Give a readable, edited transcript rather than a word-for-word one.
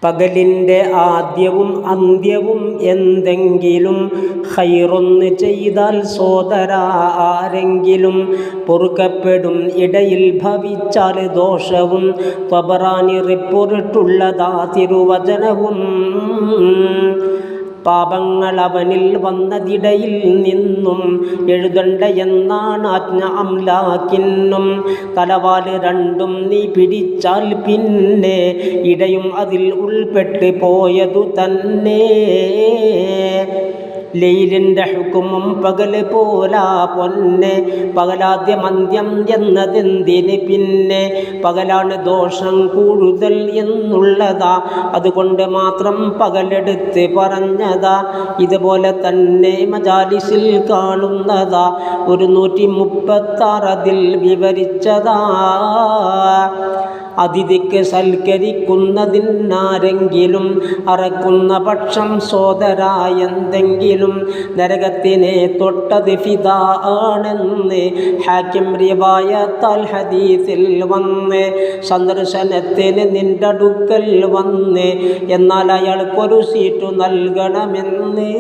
പകലിൻ്റെ ആദ്യവും അന്ത്യവും എന്തെങ്കിലും ഖൈറൊന്ന് ചെയ്താൽ സോദരാ ആരെങ്കിലും പൊറുക്കപ്പെടും, ഇടയിൽ ഭവിച്ചാൽ ദോഷവും. ത്വബറാനി റിപ്പോർട്ടുള്ളതാ തിരുവചനവും. പാപങ്ങൾ അവനിൽ വന്നതിടയിൽ നിന്നും എഴുതണ്ട എന്നാണ് ആജ്ഞ അംലാക്കിന്നും. തലവാല് രണ്ടും നീ പിടിച്ചാൽ പിന്നെ ഇടയും അതിൽ ഉൾപ്പെട്ട് പോയതു തന്നെ. ലൈലിൻ്റെ ഹുക്കുമും പകല് പോലാ പൊന്നെ, പകലാദ്യം അന്ത്യം എന്നതെന്തിന് പിന്നെ? പകലാണ് ദോഷം കൂടുതൽ എന്നുള്ളതാ, അതുകൊണ്ട് മാത്രം പകലെടുത്ത് പറഞ്ഞതാ. ഇതുപോലെ തന്നെ മജാലിസിൽ കാണുന്നതാ, 136 അതിൽ വിവരിച്ചതാ. അതിഥിക്ക് സൽക്കരിക്കുന്നതിനാരെങ്കിലും അറക്കുന്ന പക്ഷം സോദരാ എന്തെങ്കിലും നരകത്തിനെ തൊട്ടത് ഫിദാ ആണെന്ന് ഹാക്കിം റിവായത്താൽ ഹദീസിൽ വന്ന്. സന്ദർശനത്തിന് നിന്റെ അടുക്കൽ വന്ന്, എന്നാൽ അയാൾക്കൊരു സീറ്റു നൽകണമെന്ന്.